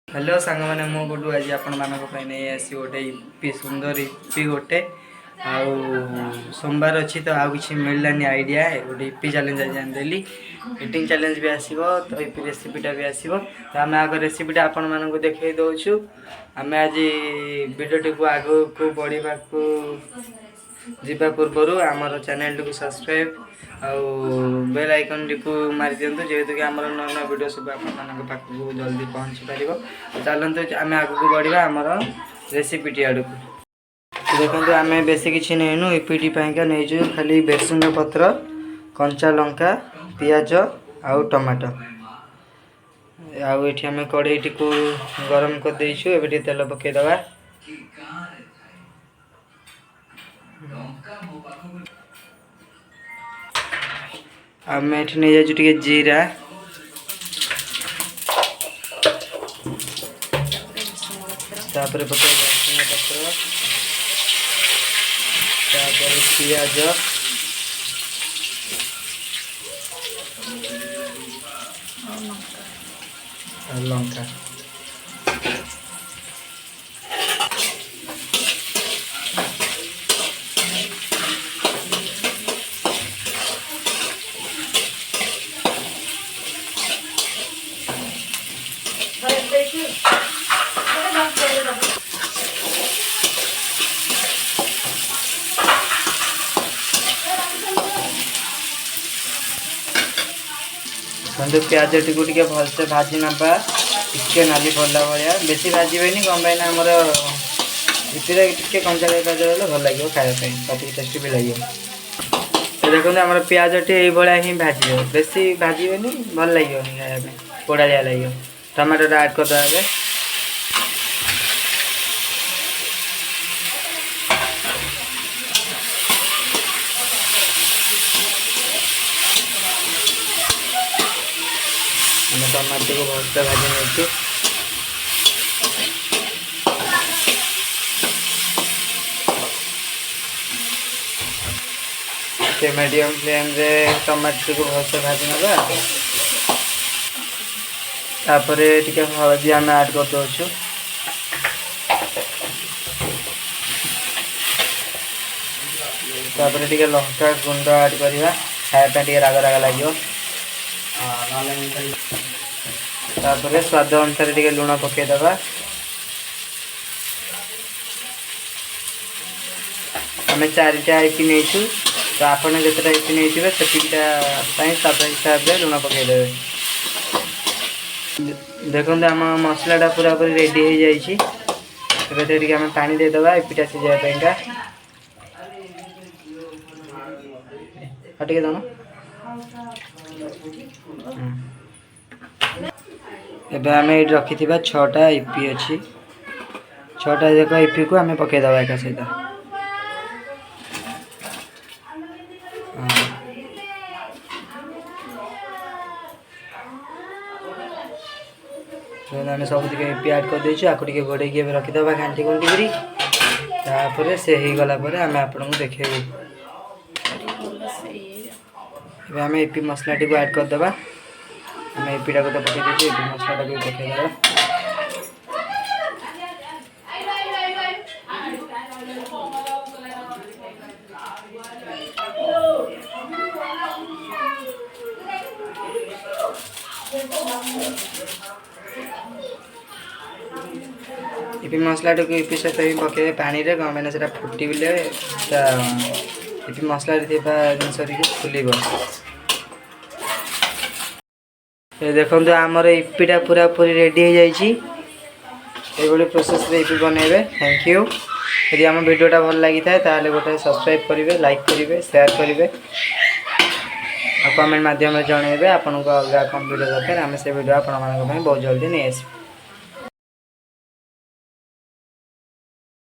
Hello सांग मैंने मो गुडू आज आपण नहीं आसी गोटे इपी सुंदर इपी गोटे आउ सोमवार अच्छी तो आउ कि मिललानी आइडिया गोटे इपी चैलेंज आज आनीदेली इटिंग चैलेंज भी आसो तो इपी रेसिपीटा भी आसो तो आम आग रेसिपीटा आपण मानक देखई दौचु आम आज भिडियोटी को आग को बढ़ा जीवा पूर्व आमर चैनल टी सब्सक्राइब आउ बेल आइकन टी मारी दिंतु जेहेतु कि आम नुआ नुआ भिडियो सब पाखक जल्दी पहुँची पार चलते आम आग को बढ़ा आमर रेसिपीटी आड़ को देखो आम बेस किसी नहींनु इपीटी नहीं खाली बेसुंग पत्र कंचा लंका पियाज आउ टमाटो आउ ये आम कड़े को गरम कर देचु एबे तेल पकईदबा आम ये नहीं जाइए जीरा तापर पकड़ रसुण पत्र तापर पियाज लंका बंधु प्याज टी टे भलसे भाजी नवा टे नाली पड़ा भाया बेसी भाजबे कम आमर इपीरे टे कंचा प्याज रहा भल लगे खायापी पाटी टेस्टी भी लगे तो देखो आम प्याज टी ये ही भाजी बेसी भाजबे भल लगे खायापी पोड़ाया लगे टमाटो आड करदे टमाटो को भलसे भाजी नहीं मीडियम फ्लेम रे टमाटो को भलसे भाजी ना तापर टे हलदी आम ऐड कर दो तापर टे लंका गुंड ऐड करवा खायापी राग राग लगे तापर स्वाद अनुसार टे लुण पकईदबा आम चारिटा इपी नहीं तो आप जितना इपी नहीं से स्वाद हिसाब से लुण पकईदे देखो आम मसलाटा पूरा पूरी रेडी हो जाए आम पानी देदबा इपीटा सीझापा टे दम एबे आम ये रखी 6टा इपी अच्छी 6टा जाक इपी को आम पकईदबा एक सहित आम सब इपी ऐड कर देचु आपको टे घोड़े रखीदबा घाटी घुंटी तापर से हो गला आम आपको देखेबू आम इपी मसला टी को ऐड करदे आम इपीटा को तो पकई देचु इपी मसलाटा भी पकईदे इपी मसलाटा को इपी सहित भी पकड़े पानी रे कम मैंने से फुटी इपी मसला जिनस फुल देखो आमर इपीटा पूरा पूरी रेडी हो जाए प्रोसेस रे इपी बनइबे थैंक यू यदि आम वीडियोटा भल लगी था गोटे सब्सक्राइब करेंगे लाइक करेंगे शेयर करेंगे और कमेंट मध्यम जनइबे आपको अलग कौन वीडियो दरकार आम से वीडियो आप बहुत जल्दी नहीं आस।